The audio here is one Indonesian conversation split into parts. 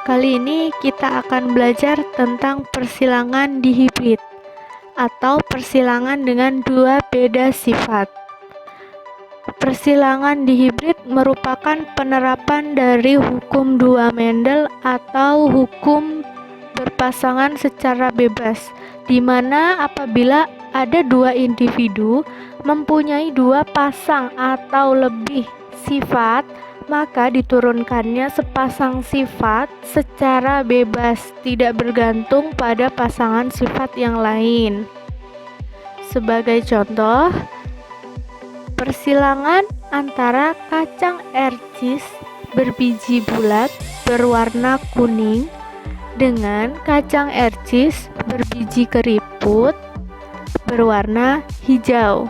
Kali ini kita akan belajar tentang persilangan dihibrid atau persilangan dengan dua beda sifat. Persilangan dihibrid merupakan penerapan dari hukum dua Mendel atau hukum berpasangan secara bebas, di mana apabila ada dua individu mempunyai dua pasang atau lebih sifat, maka diturunkannya sepasang sifat secara bebas, tidak bergantung pada pasangan sifat yang lain. Sebagai contoh, persilangan antara kacang ercis berbiji bulat berwarna kuning dengan kacang ercis berbiji keriput berwarna hijau.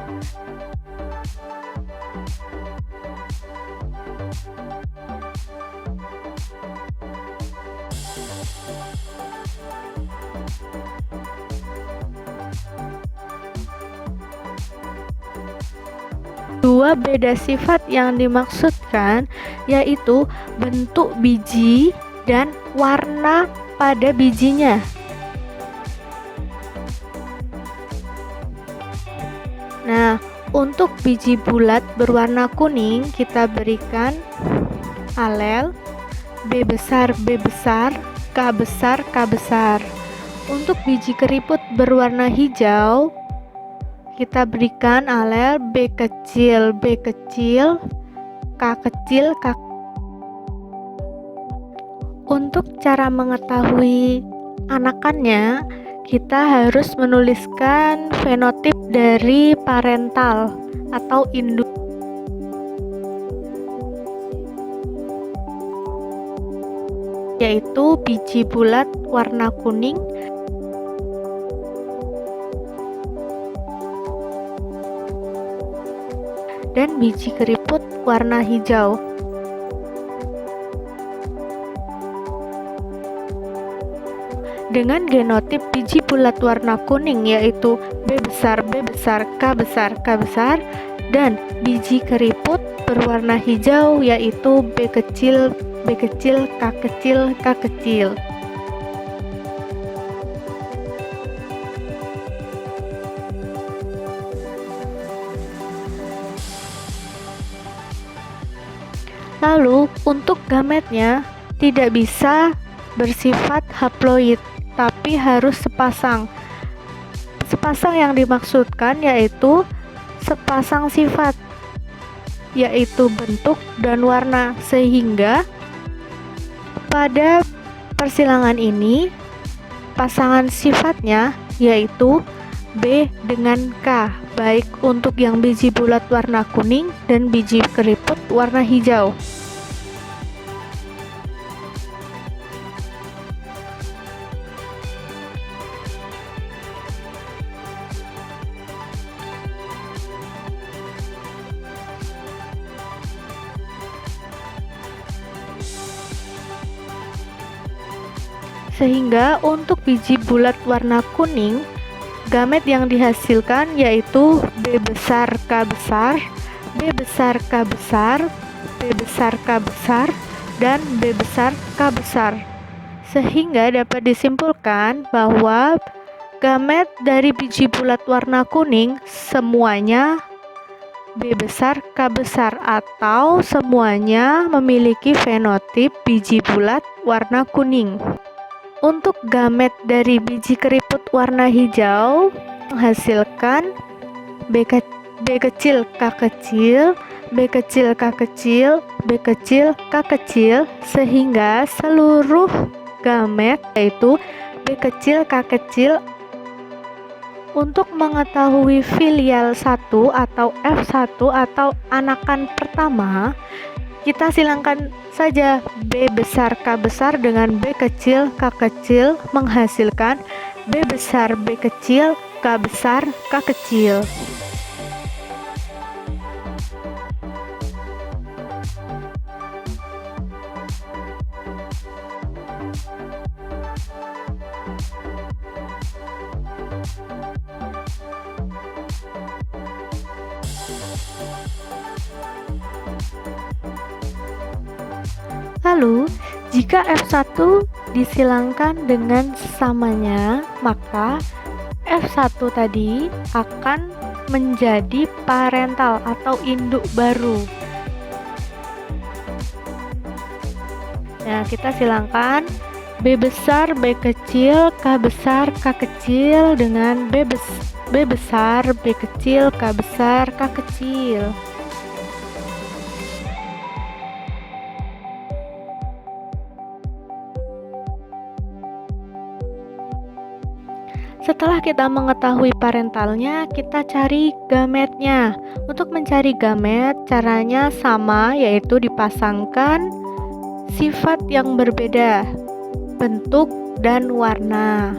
Dua beda sifat yang dimaksudkan yaitu bentuk biji dan warna pada bijinya. Nah, untuk biji bulat berwarna kuning kita berikan alel B besar, B besar, K besar, K besar. Untuk biji keriput berwarna hijau kita berikan alel B kecil, B kecil, K kecil, K. Untuk cara mengetahui anakannya, kita harus menuliskan fenotip dari parental atau induk, yaitu biji bulat warna kuning dan biji keriput warna hijau. Dengan genotip biji bulat warna kuning yaitu B besar, B besar, K besar, K besar, dan biji keriput berwarna hijau yaitu B kecil, B kecil, K kecil, K kecil. Lalu untuk gametnya tidak bisa bersifat haploid, tapi harus sepasang. Sepasang yang dimaksudkan yaitu sepasang sifat, yaitu bentuk dan warna, sehingga pada persilangan ini pasangan sifatnya yaitu B dengan K, baik untuk yang biji bulat warna kuning dan biji keriput warna hijau. Sehingga untuk biji bulat warna kuning, gamet yang dihasilkan yaitu B besar K besar, B besar K besar, B besar K besar, dan B besar K besar. Sehingga dapat disimpulkan bahwa gamet dari biji bulat warna kuning semuanya B besar K besar atau semuanya memiliki fenotip biji bulat warna kuning. Untuk gamet dari biji keriput warna hijau menghasilkan B kecil, K kecil, B kecil, K kecil, B kecil, K kecil, sehingga seluruh gamet yaitu B kecil, K kecil. Untuk mengetahui filial 1 atau F1 atau anakan pertama, kita silangkan saja B besar K besar dengan B kecil K kecil menghasilkan B besar B kecil K besar K kecil. Lalu, Jika F1 disilangkan dengan sesamanya, maka F1 tadi akan menjadi parental atau induk baru. Nah, kita silangkan B besar, B kecil, K besar, K kecil dengan B besar, B kecil, K besar, K kecil. Setelah kita mengetahui parentalnya, kita cari gametnya. Untuk mencari gamet, caranya sama, yaitu dipasangkan sifat yang berbeda, bentuk dan warna.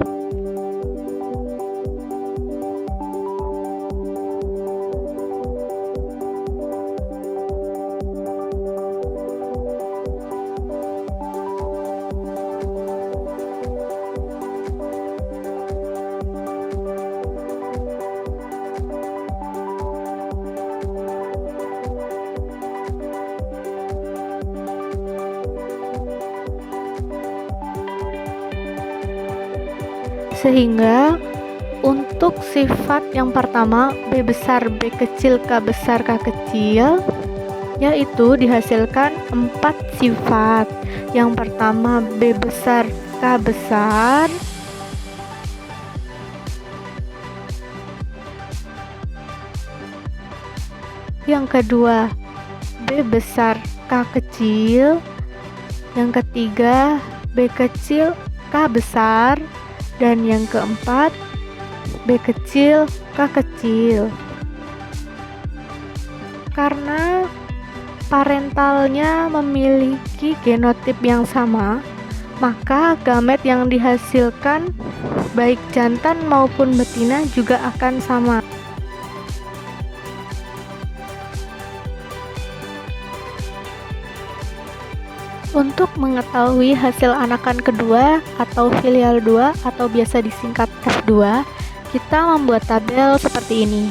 Sehingga untuk sifat yang pertama B besar, B kecil, K besar, K kecil, yaitu dihasilkan 4 sifat. Yang pertama B besar, K besar, yang kedua B besar, K kecil, yang ketiga B kecil, K besar, dan yang keempat B kecil, K kecil. Karena parentalnya memiliki genotip yang sama, maka gamet yang dihasilkan baik jantan maupun betina juga akan sama. Untuk mengetahui hasil anakan kedua atau filial 2 atau biasa disingkat F2, kita membuat tabel seperti ini.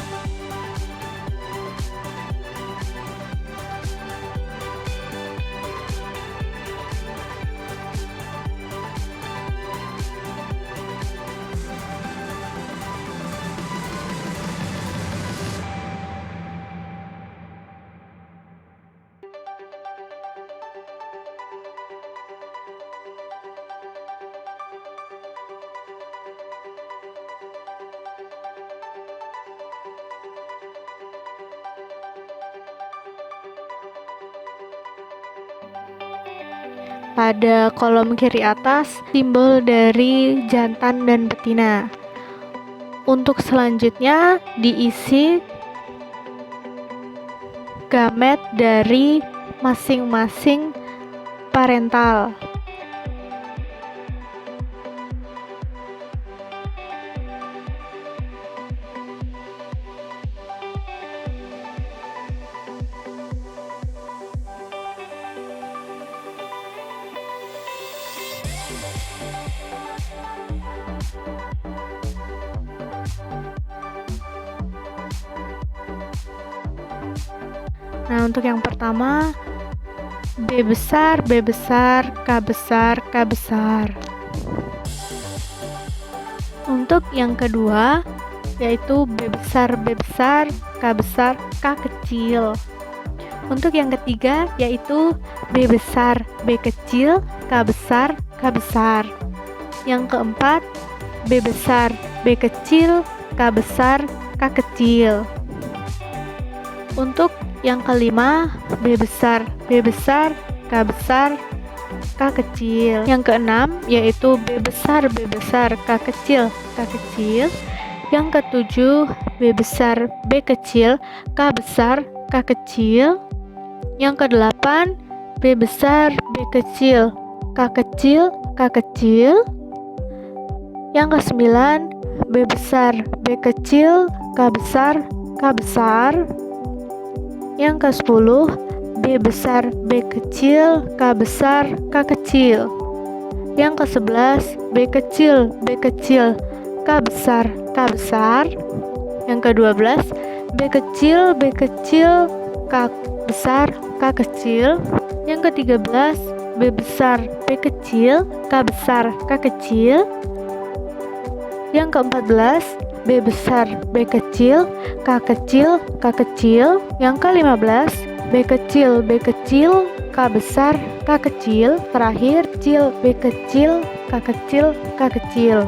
Pada kolom kiri atas, simbol dari jantan dan betina. Untuk selanjutnya diisi gamet dari masing-masing parental. Nah, untuk yang pertama B besar, B besar, K besar, K besar. Untuk yang kedua yaitu B besar, B besar, K besar, K kecil. Untuk yang ketiga yaitu B besar, B kecil, K besar, K besar. Yang keempat B besar, B kecil, K besar, K kecil. Untuk yang kelima B besar, B besar, K besar, K kecil. Yang keenam yaitu B besar, B besar, K kecil, K kecil. Yang ketujuh B besar, B kecil, K besar, K kecil. Yang kedelapan B besar, B kecil, K kecil, K kecil. Yang kesembilan B besar, B kecil, K besar, K besar. Yang ke-10 B besar, B kecil, K besar, K kecil. Yang ke-11 B kecil, B kecil, K besar, K besar. Yang ke-12 B kecil, B kecil, K besar, K kecil. Yang ke-13 B besar B kecil, K besar K kecil. Yang ke-14, B besar B kecil, K kecil K kecil. Yang ke-15, B kecil B kecil, K besar K kecil. Terakhir, kecil B kecil K kecil K kecil.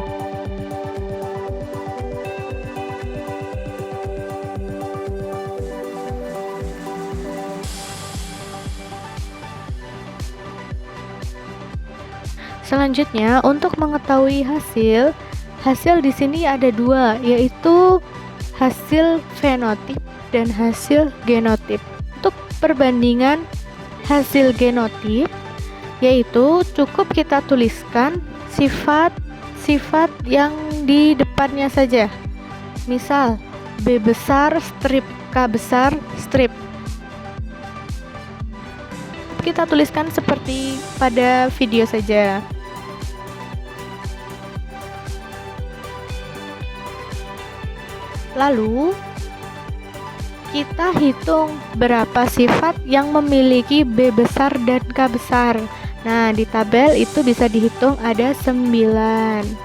Selanjutnya, untuk mengetahui hasil di sini ada dua, yaitu hasil fenotip dan hasil genotip. Untuk perbandingan hasil genotip, yaitu cukup kita tuliskan sifat-sifat yang di depannya saja. Misal, B besar strip, K besar strip. Kita tuliskan seperti pada video saja. Lalu kita hitung berapa sifat yang memiliki B besar dan K besar. Nah, di tabel itu bisa dihitung ada 9.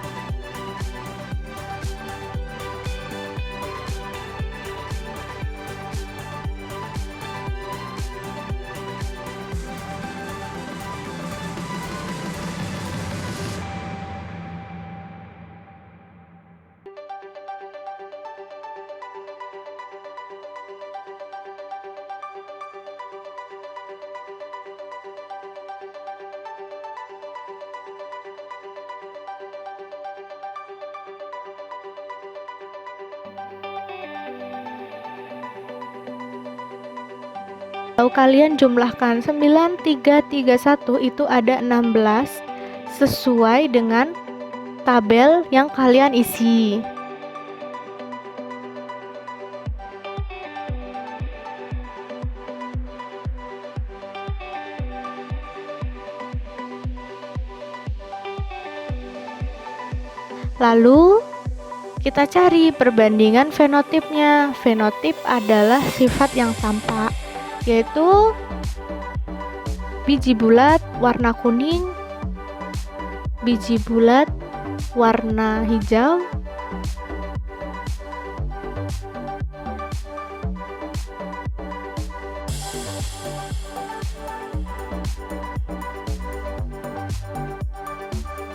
Kalau kalian jumlahkan 9, 3, 3, 1 itu ada 16 sesuai dengan tabel yang kalian isi. Lalu kita cari perbandingan fenotipnya. Fenotip adalah sifat yang tampak, yaitu biji bulat warna kuning, biji bulat warna hijau,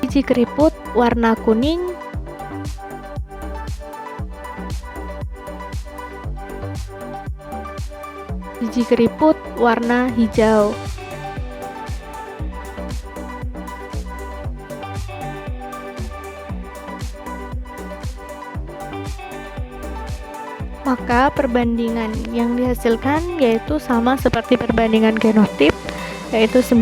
biji keriput warna kuning, biji keriput warna hijau. Maka perbandingan yang dihasilkan yaitu sama seperti perbandingan genotip, yaitu 9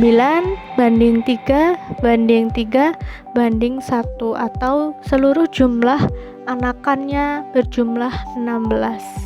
banding 3 banding 3 banding 1, atau seluruh jumlah anakannya berjumlah 16.